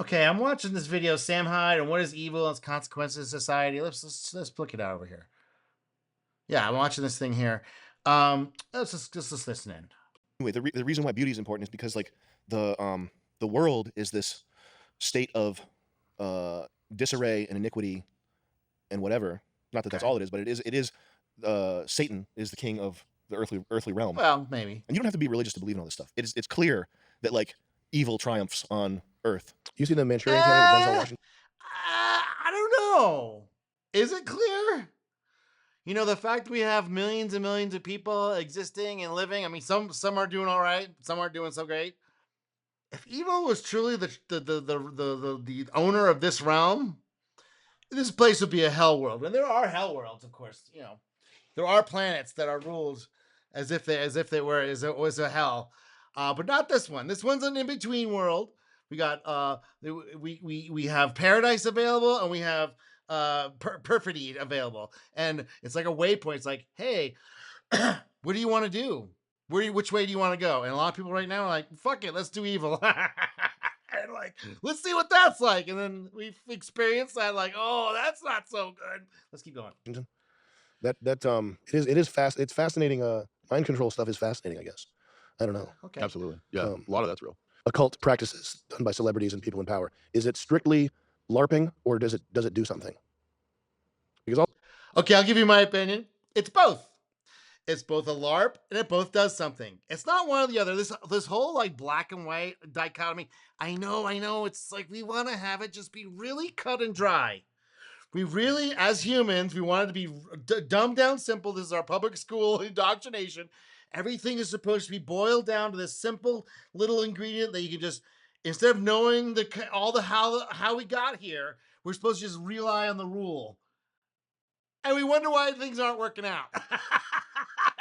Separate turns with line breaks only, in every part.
Okay, I'm watching this video, Sam Hyde, and what is evil and its consequences in society. Let's look it out over here. Yeah, I'm watching this thing here. Let's listen in.
Anyway, the reason why beauty is important is because like the world is this state of disarray and iniquity and whatever. Not that that's
Okay.
all it is, but it is Satan is the king of the earthly realm.
Well, maybe.
And you don't have to be religious to believe in all this stuff. It's clear that like evil triumphs on earth.
You see the Manchurian Candidate with Denzel
Uh,
Washington?
I don't know. Is it clear? You know, the fact we have millions and millions of people existing and living. I mean, some are doing all right, some aren't doing so great. If evil was truly the owner of this realm, this place would be a hell world. And there are hell worlds, of course. You know, there are planets that are ruled as if they were as it was a hell, but not this one. This one's an in between world. We got we have paradise available, and we have perfidy available, and it's like a waypoint. It's like, hey, what do you want to do? Which way do you want to go? And a lot of people right now are like, fuck it, let's do evil. And like, let's see what that's like. And then we've experienced that, like, oh, that's not so good. Let's keep going.
It is fast. It's fascinating. Mind control stuff is fascinating. I guess. I don't know.
Okay.
Absolutely. Yeah.
Um,
A lot of that's real.
Occult practices done by celebrities and people in power. Is it strictly LARPing, or does it do something? Because all
Okay, I'll give you my opinion. It's both. It's both a LARP and it both does something. It's not one or the other. This whole like black and white dichotomy. I know. It's like we want to have it just be really cut and dry. We really, as humans, we want it to be dumbed down simple. This is our public school indoctrination. Everything is supposed to be boiled down to this simple little ingredient that you can just, instead of knowing all the how we got here, we're supposed to just rely on the rule, and we wonder why things aren't working out.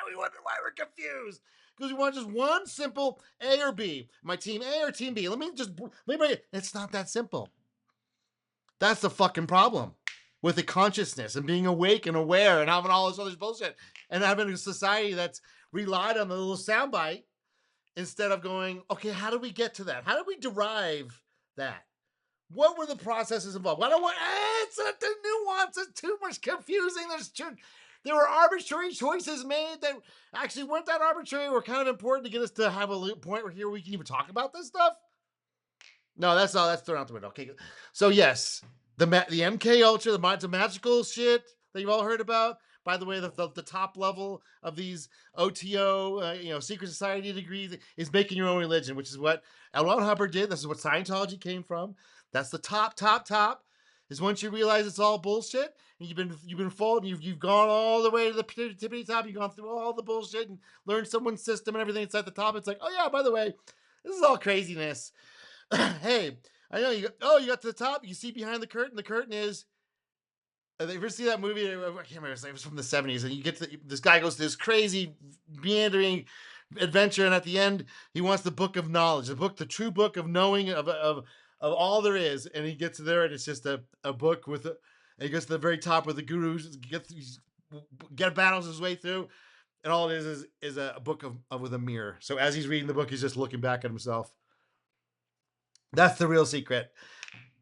We wonder why we're confused because we want just one simple A or B. My team A or team B. Let me bring it. It's not that simple. That's the fucking problem with the consciousness and being awake and aware and having all this other bullshit and having a society that's relied on the little soundbite instead of going, okay, how do we get to that? How do we derive that? What were the processes involved? I don't want it's the nuance. It's too much confusing. There were arbitrary choices made that actually weren't that arbitrary. Were kind of important to get us to have a point where here we can even talk about this stuff. No, that's all. That's thrown out the window. Okay, so yes, the MK Ultra, the magical shit that you've all heard about. By the way, the top level of these OTO, secret society degrees is making your own religion, which is what L. Ron Hubbard did. This is what Scientology came from. That's the top. Is once you realize it's all bullshit, and you've been followed, you've gone all the way to the tippity top. You've gone through all the bullshit and learned someone's system and everything. It's at the top. It's like, oh yeah, by the way, this is all craziness. Hey, I know you got to the top. You see behind the curtain. The curtain is. You ever see that movie? I can't remember. It was from the '70s, and you get to this guy goes to this crazy meandering adventure, and at the end, he wants the book of knowledge, the true book of knowing of all there is, and he gets there, and it's just a book with and he gets to the very top where the gurus get battles his way through, and all it is a book of with a mirror. So as he's reading the book, he's just looking back at himself. That's the real secret.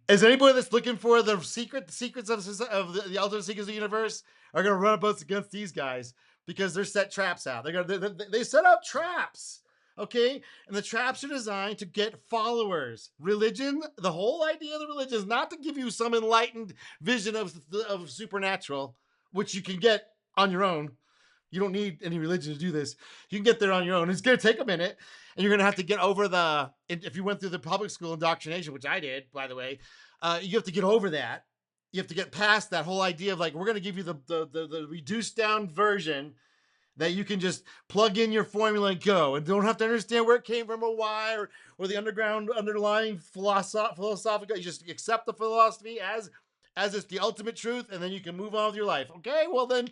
Is anybody that's looking for the secrets of the ultimate secrets of the universe are going to run up against these guys because they're set traps out. They set out traps, okay? And the traps are designed to get followers. Religion, the whole idea of the religion is not to give you some enlightened vision of supernatural, which you can get on your own. You don't need any religion to do this. You can get there on your own. It's going to take a minute, and you're going to have to get over if you went through the public school indoctrination, which I did, by the way, you have to get over that. You have to get past that whole idea of like, we're going to give you the reduced down version that you can just plug in your formula and go and don't have to understand where it came from or why or the underlying philosophical. You just accept the philosophy as it's the ultimate truth, and then you can move on with your life. Okay, well then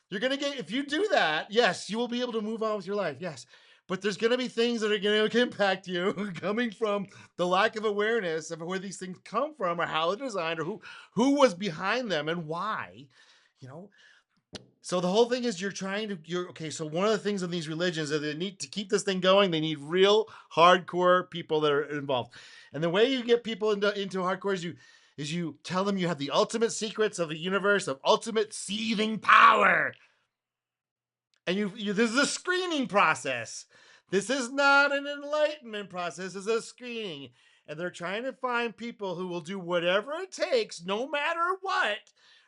you're going to get, if you do that, yes, you will be able to move on with your life. Yes. But there's going to be things that are going to impact you coming from the lack of awareness of where these things come from or how they're designed or who was behind them and why, you know. So the whole thing is you're okay. So one of the things in these religions is they need to keep this thing going. They need real hardcore people that are involved. And the way you get people into hardcore is you tell them you have the ultimate secrets of the universe of ultimate seething power. And this is a screening process. This is not an enlightenment process. This is a screening. And they're trying to find people who will do whatever it takes, no matter what,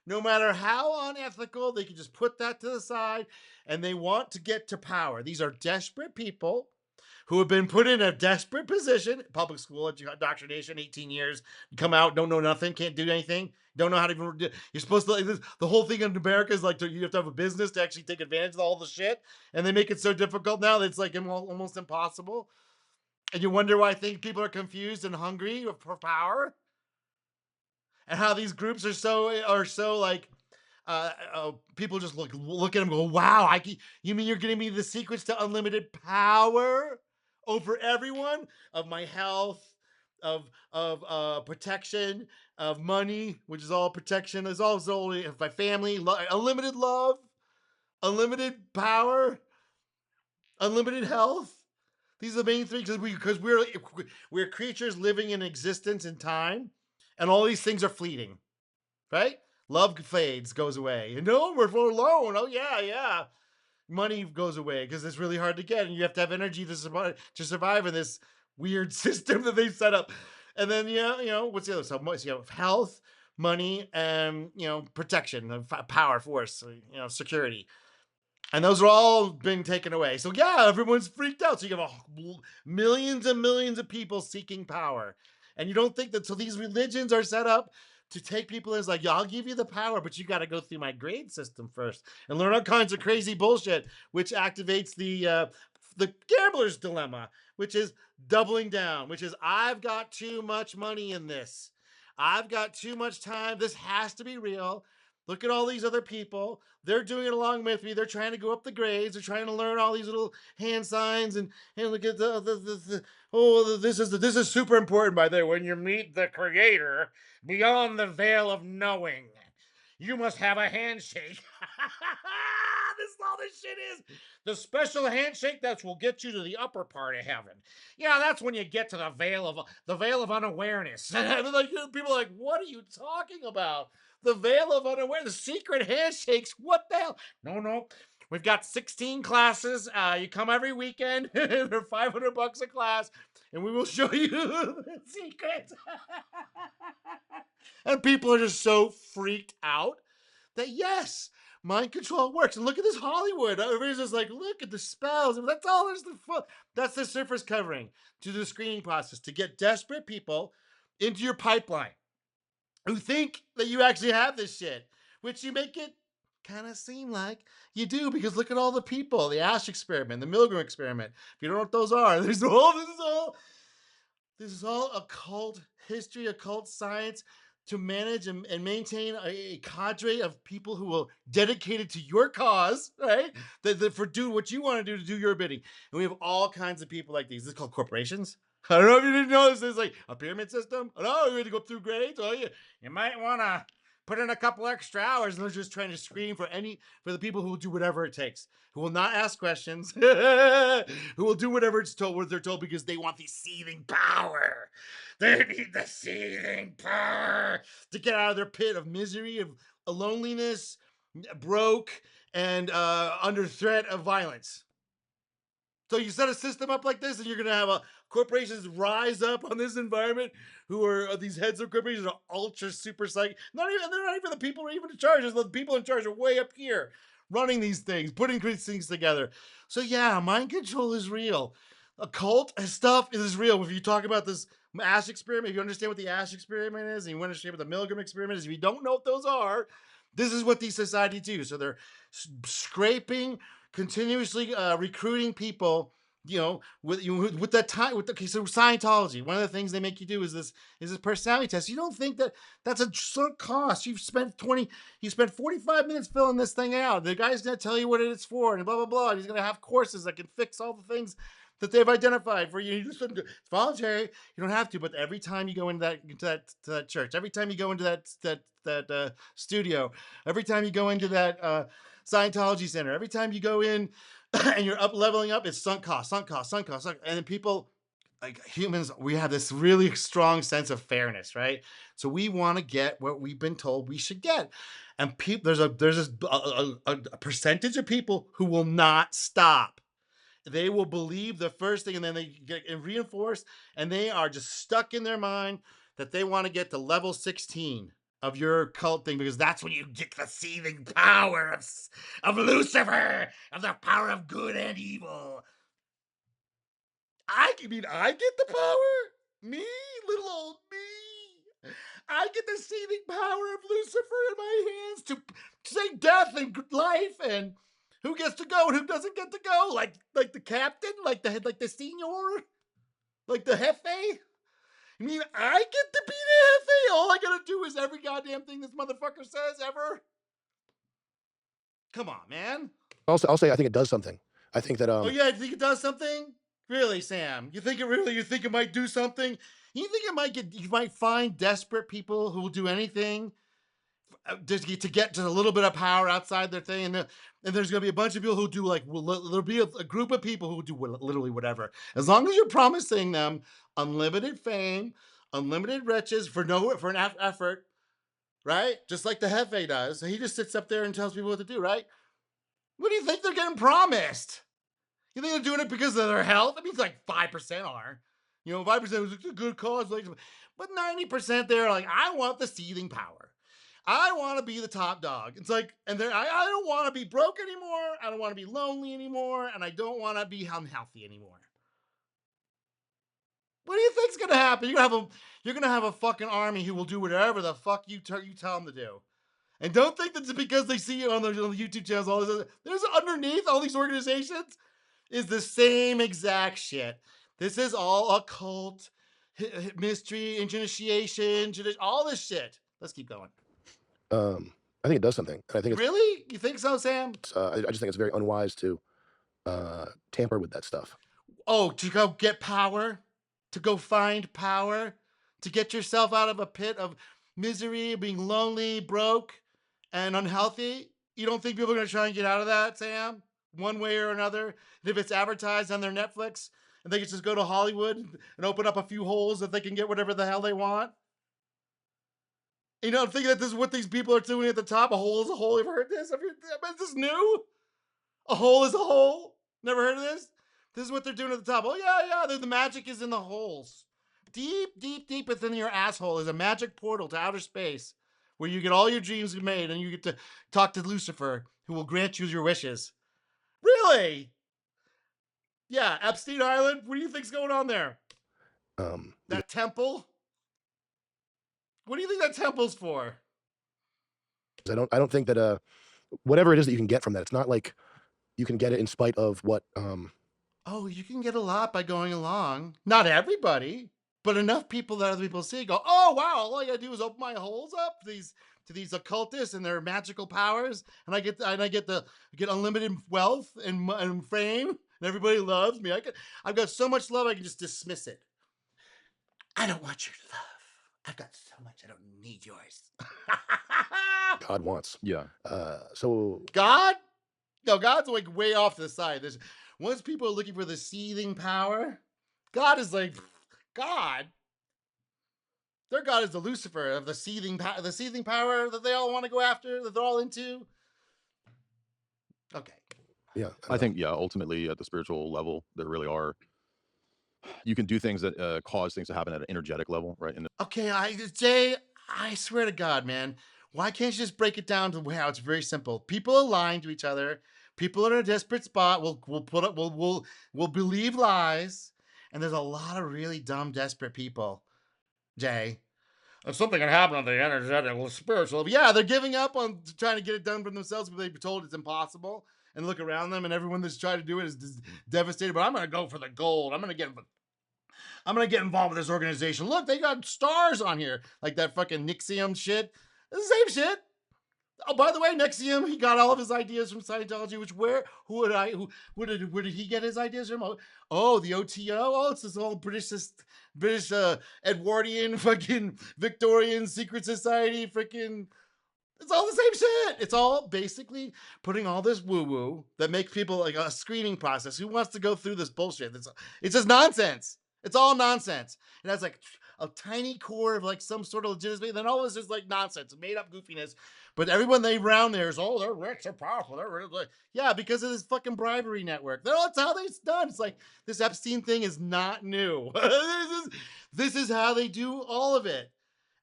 no matter how unethical. They can just put that to the side, and they want to get to power. These are desperate people who have been put in a desperate position. Public school indoctrination, 18 years, come out, don't know nothing, can't do anything, don't know how to even. You're supposed to. The whole thing in America is like you have to have a business to actually take advantage of all the shit, and they make it so difficult now that it's like almost impossible. And you wonder why I think people are confused and hungry for power, and how these groups are so like people just look at them and go, wow, you mean you're giving me the secrets to unlimited power over everyone, of my health, of protection, of money, which is all protection, is also only of my family, unlimited love, unlimited power, unlimited health. These are the main three, because we're creatures living in existence in time, and all these things are fleeting, right? Love fades, goes away. And no, we're alone. Oh yeah, yeah. Money goes away because it's really hard to get, and you have to have energy to survive in this weird system that they set up. And then what's the other? So you have health, money, and protection, power, force, security. And those are all being taken away. So yeah, everyone's freaked out. So you have millions and millions of people seeking power. And you don't think that, so these religions are set up to take people as like, yeah, I'll give you the power, but you got to go through my grade system first and learn all kinds of crazy bullshit, which activates the gambler's dilemma, which is doubling down, which is, I've got too much money in this. I've got too much time. This has to be real. Look at all these other people. They're doing it along with me. They're trying to go up the grades. They're trying to learn all these little hand signs and look at this is super important, by the way. When you meet the creator beyond the veil of knowing, you must have a handshake. This is all this shit is. The special handshake that will get you to the upper part of heaven. Yeah, that's when you get to the veil of unawareness. Like, people are like, what are you talking about? The veil of unawareness, the secret handshakes. What the hell? No. We've got 16 classes. You come every weekend. They're $500 a class, and we will show you the secrets. And people are just so freaked out that yes, mind control works. And look at this Hollywood. Everybody's just like, look at the spells. That's all there's that's the surface covering to the screening process to get desperate people into your pipeline who think that you actually have this shit, which you make it kind of seem like you do, because look at all the people, the Ash experiment, the Milgram experiment. If you don't know what those are, this is all occult history, occult science, to manage and maintain a cadre of people who will dedicated to your cause, right? That for do what you want to do your bidding. And we have all kinds of people like these. This is called corporations. I don't know if you didn't know this is like a pyramid system. Oh, no, you had to go through grades. Oh, you might want to put in a couple extra hours. And they're just trying to screen for the people who will do whatever it takes, who will not ask questions, who will do whatever what they're told, because they want the seething power. They need the seething power to get out of their pit of misery, of loneliness, broke, and under threat of violence. So you set a system up like this, and you're going to have corporations rise up on this environment, who are these heads of corporations are ultra super psych. They're not even the people who are even in charge. The people in charge are way up here, running these things, putting these things together. So yeah, mind control is real. Occult stuff is real. If you talk about this Ash experiment, if you understand what the Ash experiment is, and you understand what the Milgram experiment is, if you don't know what those are, this is what these societies do. So they're scraping, continuously recruiting people, with that time. Okay, so Scientology, one of the things they make you do is this personality test. You don't think that that's a sunk cost? You spent 45 minutes filling this thing out. The guy's going to tell you what it's for, and blah blah blah. And he's going to have courses that can fix all the things that they've identified for you. It's voluntary. You don't have to. But every time you go into that church, every time you go into that studio, every time you go into that Scientology Center. Every time you go in and you're up leveling up, it's sunk cost, sunk cost, sunk cost, sunk. And then people, like humans, we have this really strong sense of fairness, right? So we want to get what we've been told we should get. And people, there's a percentage of people who will not stop. They will believe the first thing, and then they get reinforced, and they are just stuck in their mind that they want to get to level 16 of your cult thing, because that's when you get the seething power of Lucifer, of the power of good and evil. I mean, I get the power. Me, little old me. I get the seething power of Lucifer in my hands to say death and life, and who gets to go and who doesn't get to go. Like the captain, like the senior, like the jefe. I mean, I get to be the jefe. All I gotta do is every goddamn thing this motherfucker says ever. Come on, man.
I'll say I think it does something. I think that
Oh yeah, I think it does something. Really, Sam? You think it might do something? You think you might find desperate people who will do anything just to get to a little bit of power outside their thing, and there's going to be a bunch of people who do there'll be a group of people who do literally whatever, as long as you're promising them unlimited fame, unlimited riches for an effort, right? Just like the Jefe does. He just sits up there and tells people what to do, right? What do you think they're getting promised? You think they're doing it because of their health? I mean, it's like 5% are. 5% was a good cause. But 90% they're like, I want the seething power. I want to be the top dog. It's like, and I don't want to be broke anymore. I don't want to be lonely anymore. And I don't want to be unhealthy anymore. What do you think's going to happen? You're going to have a fucking army who will do whatever the fuck you tell them to do. And don't think that's because they see you on the YouTube channels. All this, there's underneath all these organizations is the same exact shit. This is all occult, mystery, initiation, all this shit. Let's keep going.
I think it does something. I think
Really? You think so, Sam?
I just think it's very unwise to tamper with that stuff.
Oh, to go get power, to go find power, to get yourself out of a pit of misery, being lonely, broke, and unhealthy. You don't think people are going to try and get out of that, Sam? One way or another? And if it's advertised on their Netflix, and they can just go to Hollywood and open up a few holes that they can get whatever the hell they want? I'm thinking that this is what these people are doing at the top. A hole is a hole. You've heard this? Is this new? A hole is a hole. Never heard of this? This is what they're doing at the top. Oh, yeah. The magic is in the holes. Deep, deep, deep within your asshole is a magic portal to outer space where you get all your dreams made and you get to talk to Lucifer, who will grant you your wishes. Really? Yeah, Epstein Island. What do you think's going on there? That temple? What do you think that temple's for?
I don't think that whatever it is that you can get from that, it's not like you can get it in spite of what.
Oh, you can get a lot by going along. Not everybody, but enough people that other people see go, oh wow, all I gotta do is open my holes up to these occultists and their magical powers, and I get unlimited wealth and fame, and everybody loves me. I've got so much love I can just dismiss it. I don't want your love. I've got so much I don't need yours.
God wants.
Yeah.
So
God? No, God's like way off to the side. Once people are looking for the seething power, God is like, God. Their God is the Lucifer of the seething power that they all want to go after, that they're all into. Okay.
yeah,
I think, ultimately at the spiritual level, there really are. You can do things that cause things to happen at an energetic level, right?
Okay, Jay, I swear to God, man, why can't you just break it down to how it's very simple? People align to each other. People in a desperate spot will believe lies, and there's a lot of really dumb, desperate people. Jay, if something can happen on the energetic, spiritual, yeah, they're giving up on trying to get it done for themselves, but they've been told it's impossible. And look around them, and everyone that's trying to do it is devastated. But I'm going to go for the gold. I'm going to get involved with this organization. Look, they got stars on here, like that fucking Nixium shit. It's the same shit. Oh, by the way, Nexium, he got all of his ideas from Scientology. Where did he get his ideas from? Oh, the OTO. Oh, it's this whole British Edwardian fucking Victorian secret society freaking It's all the same shit. It's all basically putting all this woo-woo that makes people like a screening process. Who wants to go through this bullshit? It's just nonsense. It's all nonsense. It has like a tiny core of like some sort of legitimacy. Then all this is like nonsense, made up goofiness. But everyone they around there is, oh, they're rich, they're powerful, they're really, yeah, because of this fucking bribery network. That's how it's done. It's like this Epstein thing is not new. This is how they do all of it.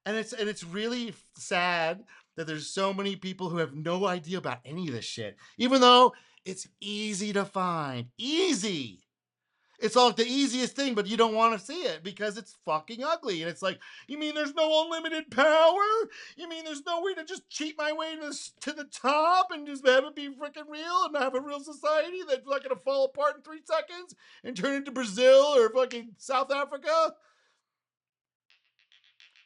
And it's really sad that there's so many people who have no idea about any of this shit, even though it's easy to find. Easy. It's all the easiest thing, but you don't want to see it because it's fucking ugly. And it's like, you mean there's no unlimited power? You mean there's no way to just cheat my way to the top and just have it be freaking real and have a real society that's not going to fall apart in 3 seconds and turn into Brazil or fucking South Africa?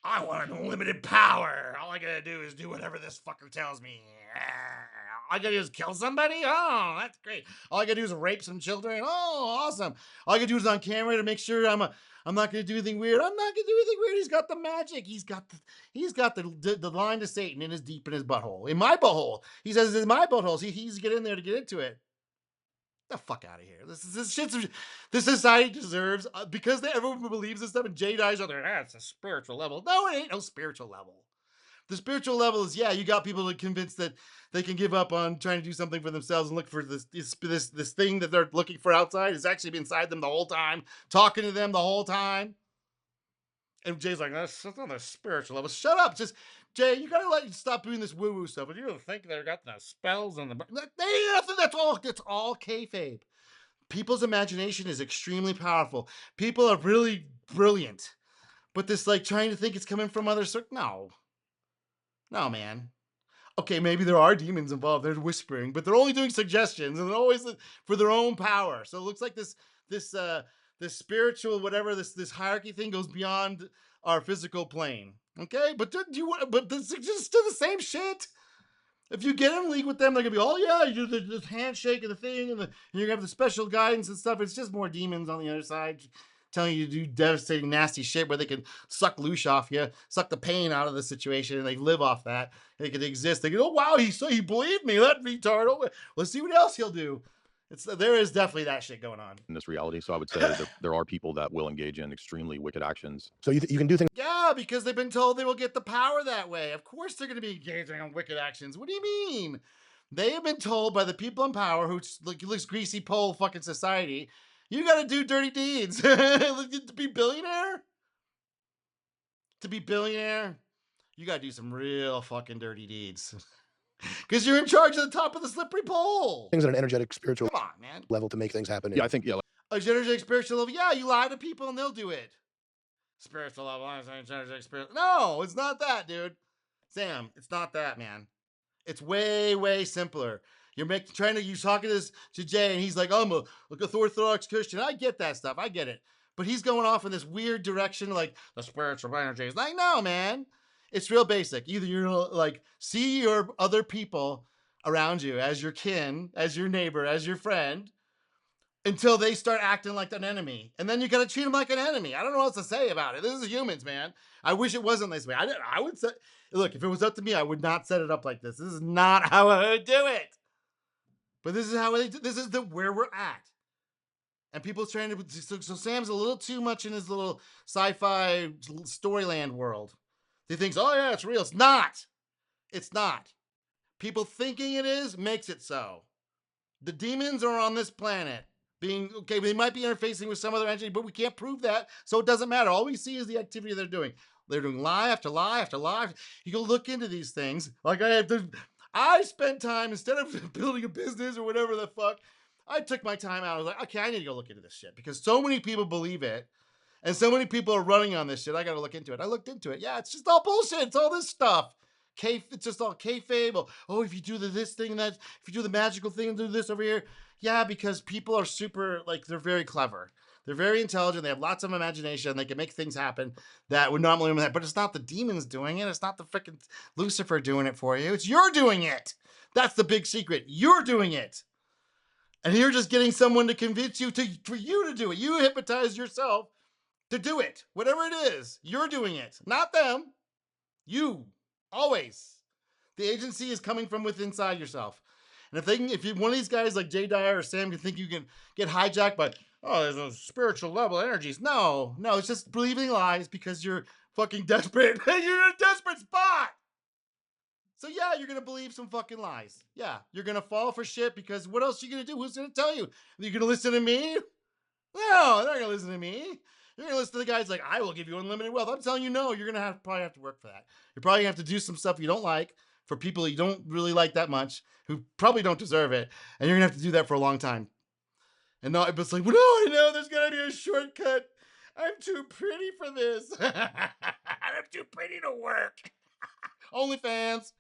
I want unlimited power. All I gotta do is do whatever this fucker tells me. All I gotta do is kill somebody? Oh, that's great. All I gotta do is rape some children? Oh, awesome. All I gotta do is on camera to make sure I'm not gonna do anything weird. I'm not gonna do anything weird. He's got the magic. He's got the line to Satan in his butthole. In my butthole. He says it's in my butthole. So he's get in there to get into it. The fuck out of here. This society deserves, because everyone believes this stuff and Jay dies on there. It's a spiritual level. No, it ain't no spiritual level. The spiritual level is, yeah, you got people to convince that they can give up on trying to do something for themselves and look for this thing that they're looking for outside is actually inside them the whole time, talking to them the whole time. And Jay's like, that's on the spiritual level. Shut up. Just, Jay, you gotta stop doing this woo-woo stuff. But you don't think they've got the spells and that's all kayfabe. People's imagination is extremely powerful. People are really brilliant. But this like trying to think it's coming from other no. No, man. Okay, maybe there are demons involved. They're whispering, but they're only doing suggestions and they're always for their own power. So it looks like this spiritual whatever this hierarchy thing goes beyond our physical plane. Okay, but this is just the same shit. If you get in league with them, they're gonna be, oh yeah, you do the handshake and the thing, and you're gonna have the special guidance and stuff. It's just more demons on the other side telling you to do devastating, nasty shit where they can suck loose off you, suck the pain out of the situation, and they live off that. They can exist. They go, oh wow, he believed me, that retard. Oh, let's see what else he'll do. There is definitely that shit going on
in this reality. So I would say that there are people that will engage in extremely wicked actions.
So you can do things.
Yeah, because they've been told they will get the power that way. Of course they're going to be engaging in wicked actions. What do you mean? They have been told by the people in power who looks greasy pole fucking society, you got to do dirty deeds to be billionaire. To be billionaire, you got to do some real fucking dirty deeds. Because you're in charge of the top of the slippery pole.
Things at an energetic, spiritual
Come on, man.
level to make things happen.
Yeah, I think, yeah.
A energetic, spiritual level, yeah, you lie to people and they'll do it. Spiritual level, energetic, spiritual. No, it's not that, dude. Sam, it's not that, man. It's way, way simpler. You're talking to Jay, and he's like, I'm a Orthodox Christian. I get that stuff. I get it. But he's going off in this weird direction, like the spiritual energy. It's like, no, man. It's real basic. Either you're like, see your other people around you as your kin, as your neighbor, as your friend, until they start acting like an enemy. And then you got to treat them like an enemy. I don't know what else to say about it. This is humans, man. I wish it wasn't this way. I would say, look, if it was up to me, I would not set it up like this. This is not how I would do it. But this is where we're at. And people's trying to, so Sam's a little too much in his little sci-fi storyland world. He thinks, oh yeah, it's real. It's not. It's not. People thinking it is makes it so. The demons are on this planet. They might be interfacing with some other entity, but we can't prove that, so it doesn't matter. All we see is the activity they're doing. They're doing lie after lie after lie. You go look into these things. Like I spent time, instead of building a business or whatever the fuck, I took my time out. I was like, okay, I need to go look into this shit because so many people believe it. And so many people are running on this shit. I got to look into it. I looked into it. Yeah, it's just all bullshit. It's all this stuff. It's just all kayfabe. Oh, if you do this thing, if you do the magical thing and do this over here. Yeah, because people are super, they're very clever. They're very intelligent. They have lots of imagination. They can make things happen that would normally happen. But it's not the demons doing it. It's not the freaking Lucifer doing it for you. It's you're doing it. That's the big secret. You're doing it. And you're just getting someone to convince you for you to do it. You hypnotize yourself to do it. Whatever it is, you're doing it. Not them. You. Always. The agency is coming from within inside yourself. And if you, one of these guys like Jay Dyer or Sam can think you can get hijacked by, oh, there's a spiritual level energies. No, it's just believing lies because you're fucking desperate. You're in a desperate spot. So yeah, you're gonna believe some fucking lies. Yeah, you're gonna fall for shit because what else are you gonna do? Who's gonna tell you? Are you gonna listen to me? No, they're not gonna listen to me. You're gonna listen to the guys like, I will give you unlimited wealth. I'm telling you, no, you're gonna probably have to work for that. You're probably gonna have to do some stuff you don't like for people you don't really like that much, who probably don't deserve it, and you're gonna have to do that for a long time. And not, but it's like, well, no, I know there's gonna be a shortcut. I'm too pretty for this. I'm too pretty to work. OnlyFans.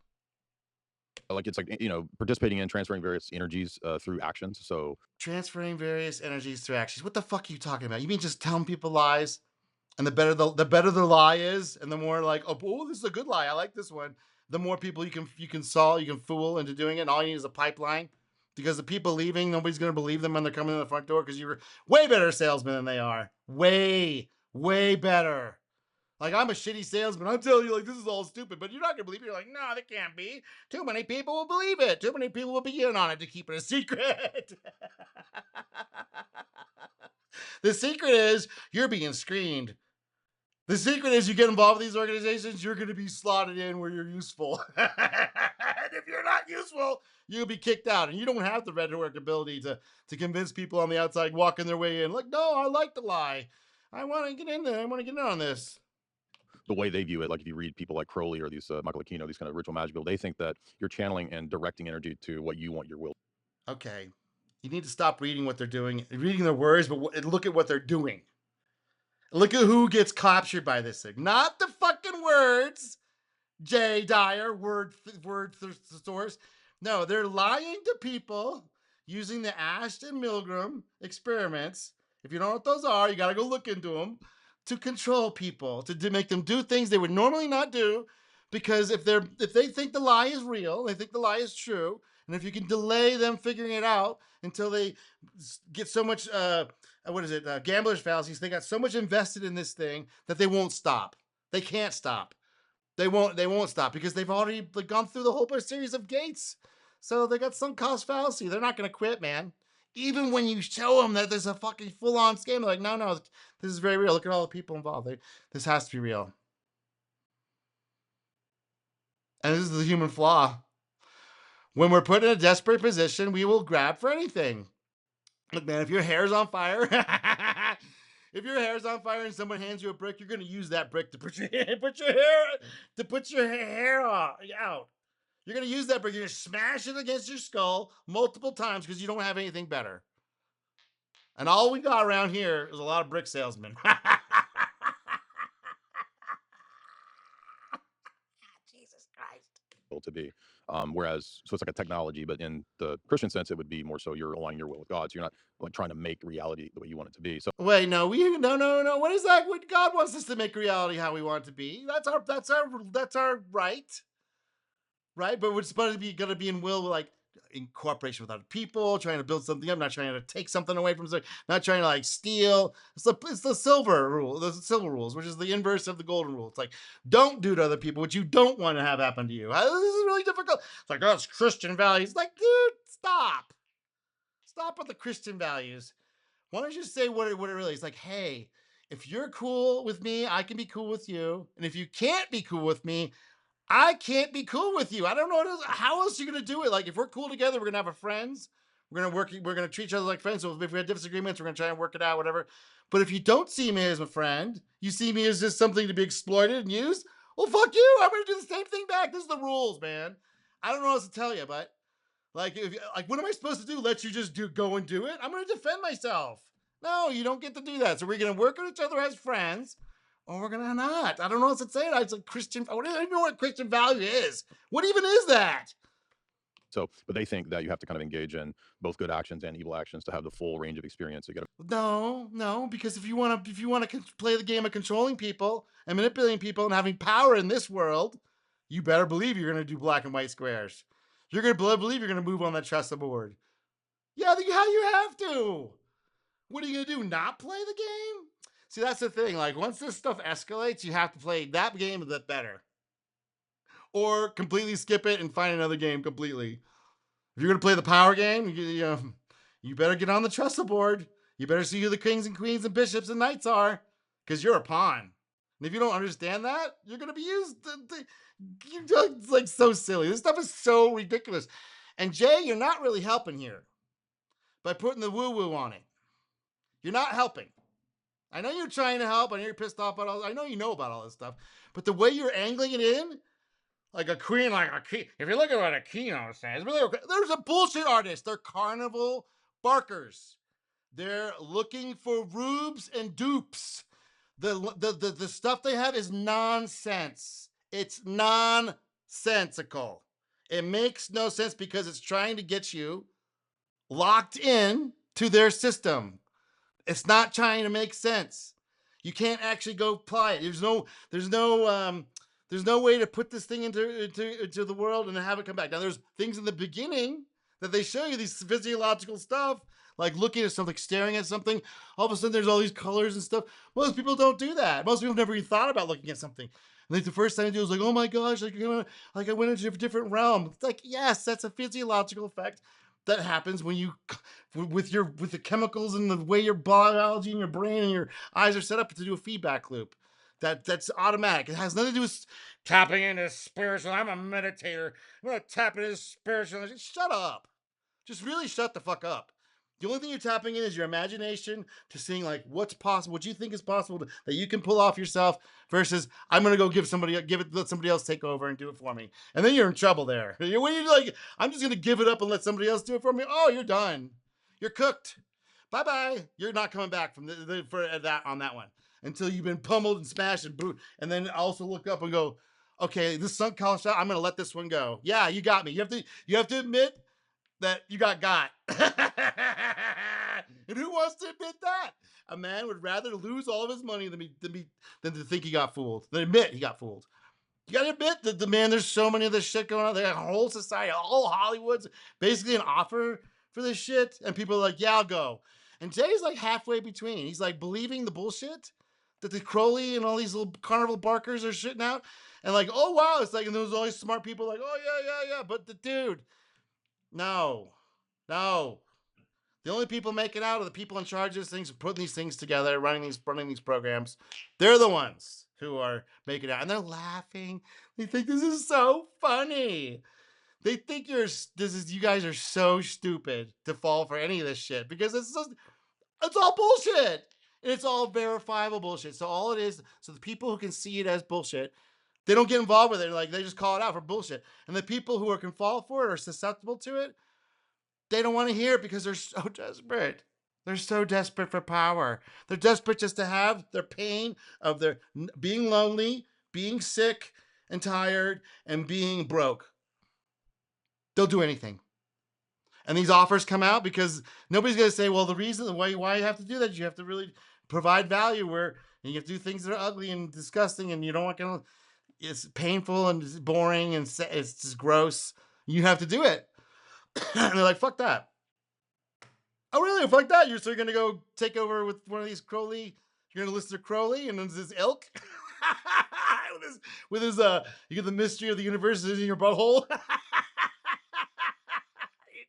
Like it's like, you know, participating in transferring various energies through actions. So
Transferring various energies through actions. What the fuck are you talking about? You mean just telling people lies? And the better the lie is, and the more like, oh, this is a good lie. I like this one. The more people you can fool into doing it. And all you need is a pipeline. Because the people leaving, nobody's gonna believe them when they're coming in the front door because you're way better salesman than they are. Way better. Like, I'm a shitty salesman. I'm telling you, like, this is all stupid, but you're not gonna believe it. You're like, no, that can't be. Too many people will believe it. Too many people will be in on it to keep it a secret. The secret is you're being screened. The secret is you get involved with these organizations, you're going to be slotted in where you're useful. And if you're not useful, you'll be kicked out. And you don't have the network ability to convince people on the outside walking their way in. Like, no, I like the lie. I want to get in there. I want to get in on this.
the way they view it, like if you read people like Crowley or these Michael Aquino, these kind of ritual magic people, they think that you're channeling and directing energy to what you want your will.
Okay. You need to stop reading what they're doing, reading their words, but look at what they're doing. Look at who gets captured by this thing. Not the fucking words, Jay Dyer, word source. No, they're lying to people using the Ashton Milgram experiments. If you don't know what those are, you got to go look into them, to control people, to make them do things they would normally not do. Because if they think the lie is real, they think the lie is true, and if you can delay them figuring it out until they get so much, gambler's fallacies, they got so much invested in this thing that they won't stop. They can't stop. They won't stop because they've already gone through the whole series of gates. So they got sunk cost fallacy. They're not going to quit, man. Even when you show them that there's a fucking full-on scam, they're like, no, this is very real. Look at all the people involved. This has to be real. And this is the human flaw. When we're put in a desperate position, we will grab for anything. Look, man, if your hair's on fire, if your hair's on fire and someone hands you a brick, you're going to use that brick to put your hair out. You're going to use that brick. You're going to smash it against your skull multiple times because you don't have anything better. And all we got around here is a lot of brick salesmen. Jesus Christ.
To be. Whereas, so it's like a technology, but in the Christian sense, it would be more so you're aligning your will with God. So you're not like trying to make reality the way you want it to be. So
wait, no. What is that? What God wants us to make reality how we want it to be. That's our right. Right? But we're supposed to be gonna be in will, like in cooperation with other people, trying to build something up, not trying to take something away from somebody, not trying to like steal. It's the silver rule, the silver rules, which is the inverse of the golden rule. It's like, don't do to other people what you don't want to have happen to you. This is really difficult. It's like, oh, it's Christian values. Like, dude, stop with the Christian values. Why don't you say what it really is? Like, hey, if you're cool with me, I can be cool with you, and if you can't be cool with me, I can't be cool with you. I don't know how else you're gonna do it. Like, if we're cool together, we're gonna have a friends. We're gonna treat each other like friends. So if we have disagreements, we're gonna try and work it out, whatever. But if you don't see me as a friend, you see me as just something to be exploited and used, well, fuck you. I'm gonna do the same thing back. This is the rules, man. I don't know what else to tell you, but like, what am I supposed to do? Let you just go and do it? I'm gonna defend myself. No, you don't get to do that. So we're gonna work with each other as friends. Or we're gonna not. I don't know what to say. It's like Christian. I don't even know what Christian value is. What even is that?
So, but they think that you have to kind of engage in both good actions and evil actions to have the full range of experience. You got to.
No, because if you want to play the game of controlling people and manipulating people and having power in this world, you better believe you're gonna do black and white squares. You're gonna believe you're gonna move on that chess board. Yeah, you have to. What are you gonna do? Not play the game? See, that's the thing. Like, once this stuff escalates, you have to play that game a bit better. or completely skip it and find another game completely. If you're going to play the power game, you better get on the trestle board. You better see who the kings and queens and bishops and knights are, because you're a pawn. And if you don't understand that, you're going to be used. It's like so silly. This stuff is so ridiculous. And Jay, you're not really helping here by putting the woo-woo on it. You're not helping. I know you're trying to help. I know you're pissed off about all. I know you know about all this stuff, but the way you're angling it in, like a queen, like a key. If you look at what a keynote says, there's a bullshit artist. They're carnival barkers. They're looking for rubes and dupes. The stuff they have is nonsense. It's nonsensical. It makes no sense because it's trying to get you locked in to their system. It's not trying to make sense. You can't actually go apply it. There's no way to put this thing into the world and have it come back. Now, there's things in the beginning that they show you, these physiological stuff, like looking at something, staring at something. All of a sudden, there's all these colors and stuff. Most people don't do that. Most people never even thought about looking at something. And like the first time I do it was like, oh my gosh, like I went into a different realm. It's like, yes, that's a physiological effect that happens when you, with the chemicals and the way your biology and your brain and your eyes are set up to do a feedback loop. That's automatic. It has nothing to do with tapping into spiritual. I'm a meditator. I'm gonna tap into spiritual. Shut up. Just really shut the fuck up. The only thing you're tapping in is your imagination to seeing like what's possible, what you think is possible that you can pull off yourself versus I'm gonna go let somebody else take over and do it for me. And then you're in trouble there. When you're like, I'm just gonna give it up and let somebody else do it for me. Oh, you're done. You're cooked. Bye-bye. You're not coming back from on that one until you've been pummeled and smashed and boot. And then also look up and go, okay, this sunk college shot, I'm gonna let this one go. Yeah, you got me. You have to admit that you got. And who wants to admit that? A man would rather lose all of his money than to think he got fooled, than admit he got fooled. You gotta admit that there's so many of this shit going on. There's a whole society, all Hollywood's basically an offer for this shit. And people are like, yeah, I'll go. And Jay's like halfway between. He's like believing the bullshit that the Crowley and all these little carnival barkers are shitting out. And like, oh wow, it's like, and there's all these smart people like, oh yeah. But the dude, no. The only people making out are the people in charge of these things, putting these things together, running these programs. They're the ones who are making it out, and they're laughing. They think this is so funny. They think you guys are so stupid to fall for any of this shit because it's all bullshit. And it's all verifiable bullshit. So all it is, so the people who can see it as bullshit, they don't get involved with it. Like they just call it out for bullshit. And the people who can fall for it or susceptible to it, they don't want to hear it because they're so desperate. They're so desperate for power. They're desperate just to have their pain of their being lonely, being sick and tired, and being broke. They'll do anything. And these offers come out because nobody's going to say, well, the reason why you have to do that is you have to really provide value where you have to do things that are ugly and disgusting and you don't want to, it's painful and it's boring and it's just gross. You have to do it. And they're like, fuck that. Oh, really? Fuck that. So you're going to go take over with one of these Crowley. You're going to listen to Crowley and then this ilk. with his, you get the mystery of the universe is in your butthole. You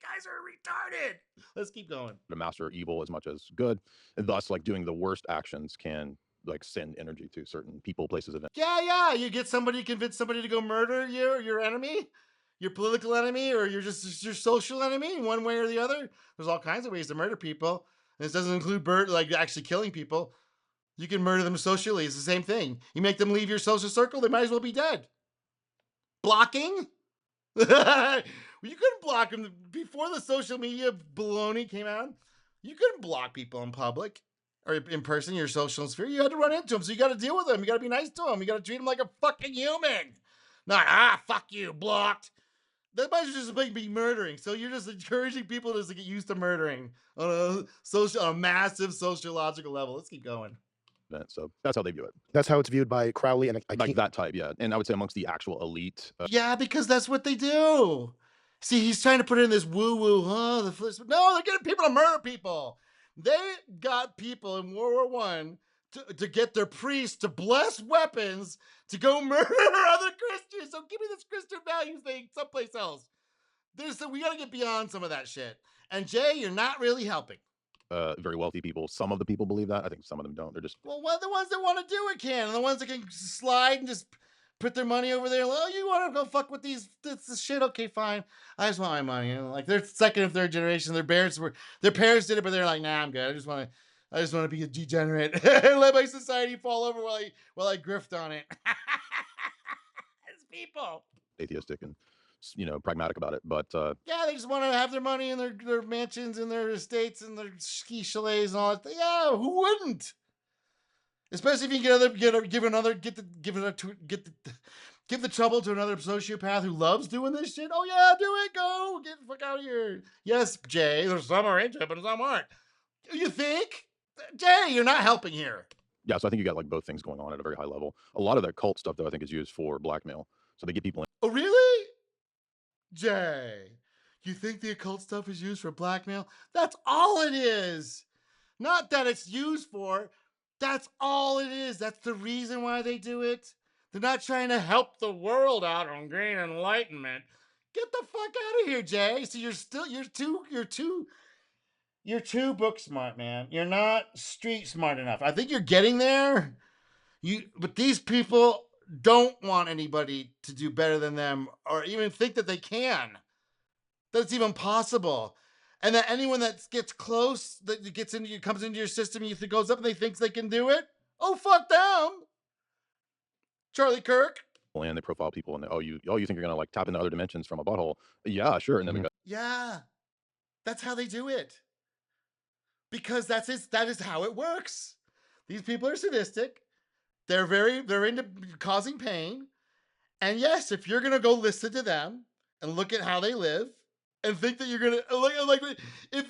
guys are retarded. Let's keep going.
To master evil as much as good, and thus like doing the worst actions can like send energy to certain people, places, events.
Yeah. You convince somebody to go murder your enemy, your political enemy, or your social enemy in one way or the other. There's all kinds of ways to murder people. And this doesn't include actually killing people. You can murder them socially. It's the same thing. You make them leave your social circle, they might as well be dead. Blocking? You couldn't block them before the social media baloney came out. You couldn't block people in public or in person, your social sphere. You had to run into them, so you got to deal with them. You got to be nice to them. You got to treat them like a fucking human. Not fuck you, blocked. That might just be murdering. So you're just encouraging people to get used to murdering on a massive sociological level. Let's keep going.
So that's how they view it.
That's how it's viewed by Crowley and
like that type, yeah. And I would say amongst the actual elite.
Yeah, because that's what they do. See, he's trying to put in this woo-woo, no, they're getting people to murder people. They got people in World War I to get their priests to bless weapons to go murder other Christians. So give me this Christian value thing someplace else. We got to get beyond some of that shit. And Jay, you're not really helping.
Very wealthy people. Some of the people believe that. I think some of them don't. They're just
Well, the ones that want to do it can, and the ones that can slide and just put their money over there. Oh, you want to go fuck with this shit? Okay, fine. I just want my money. You know, like they're second and third generation. Their parents did it, but they're like, nah, I'm good. I just want to be a degenerate and let my society fall over while I grift on it. It's people.
atheistic and pragmatic about it. But
yeah, they just want to have their money in their mansions and their estates and their ski chalets and all that. Yeah, who wouldn't? Especially if you give the trouble to another sociopath who loves doing this shit. Oh yeah, do it. Go get the fuck out of here. Yes, Jay. There's some are into it, but some aren't. You think, Jay? You're not helping here.
yeah, so I think you got like both things going on at a very high level. A lot of that cult stuff, though, I think is used for blackmail. So they get people in.
Oh really, Jay? You think the occult stuff is used for blackmail? That's all it is. Not that it's used for. That's all it is. That's the reason why they do it. They're not trying to help the world out on gain enlightenment. Get the fuck out of here, Jay. So you're too book smart, man. You're not street smart enough. I think you're getting there. But these people don't want anybody to do better than them or even think that they can. That it's even possible. And that anyone that gets close, that comes into your system, you think goes up and they think they can do it. Oh, fuck them. Charlie Kirk.
And they profile people and you think you're gonna like tap into other dimensions from a butthole? Yeah, sure. And then we got
Yeah, that's how they do it. Because that is how it works. These people are sadistic. They're into causing pain. And yes, if you're gonna go listen to them and look at how they live and think that you're gonna like if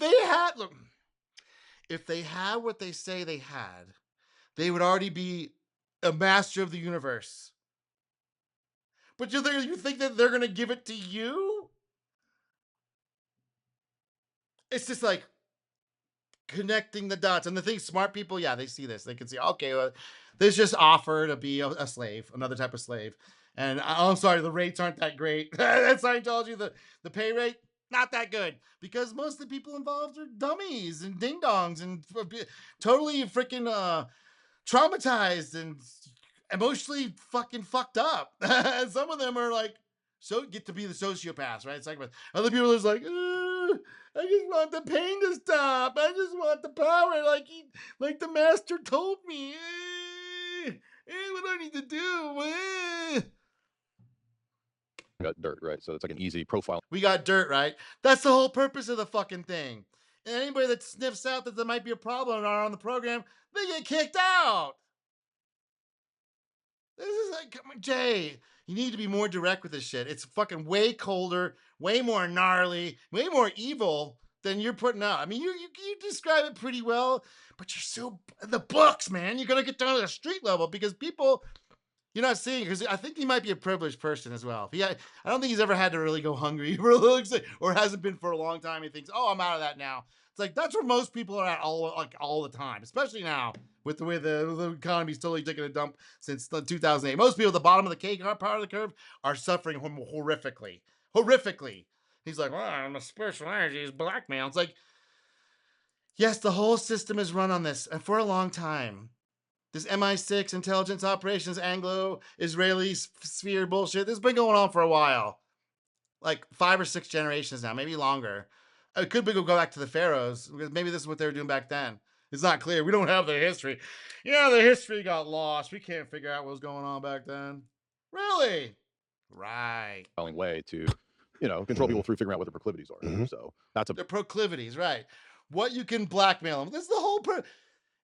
they had what they say they had, they would already be a master of the universe. But you think that they're gonna give it to you? It's just like connecting the dots. And the thing, smart people, yeah, they see this. They can see, okay, this just offer to be a slave, another type of slave. And I'm sorry, the rates aren't that great. At Scientology, the pay rate, not that good. Because most of the people involved are dummies and ding-dongs and totally freaking traumatized and emotionally fucking fucked up. And some of them are like, get to be the sociopaths, right? It's like, other people are just like, I just want the pain to stop. I just want the power, like the master told me. What do I need to do?
got dirt, right? So it's like an easy profile.
We got dirt, right? That's the whole purpose of the fucking thing. And anybody that sniffs out that there might be a problem and are on the program, they get kicked out. This is like, come on, Jay, you need to be more direct with this shit. It's fucking way colder, way more gnarly, way more evil than you're putting out. I mean, you describe it pretty well, but you're so the books, man. You're gonna get down to the street level because people you're not seeing, because I think he might be a privileged person as well. I don't think he's ever had to really go hungry or hasn't been for a long time. He thinks, oh, I'm out of that now. It's like that's where most people are at all the time, especially now with the way the economy's totally taking a dump since 2008. Most people at the bottom of the cake, part of the curve, are suffering horrifically. He's like, well, I'm a spiritual energy is blackmail. It's like, yes, the whole system is run on this, and for a long time. This MI6 intelligence operations, Anglo-Israeli sphere bullshit, this has been going on for a while. Like 5 or 6 generations now, maybe longer. It could go back to the pharaohs, because maybe this is what they were doing back then. It's not clear. We don't have the history. Yeah, the history got lost. We can't figure out what was going on back then. Really? Right.
Way to, control people through figuring out what their proclivities are. So that's
their proclivities, right? What you can blackmail them. This is the whole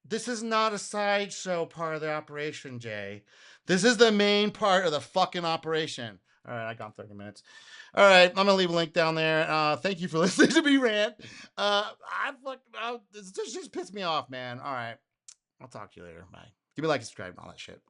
This is not a sideshow part of the operation, Jay. This is the main part of the fucking operation. All right, I got 30 minutes. All right, I'm going to leave a link down there. Thank you for listening to me rant. This just pissed me off, man. All right, I'll talk to you later. Bye. Give me a like, subscribe, and all that shit.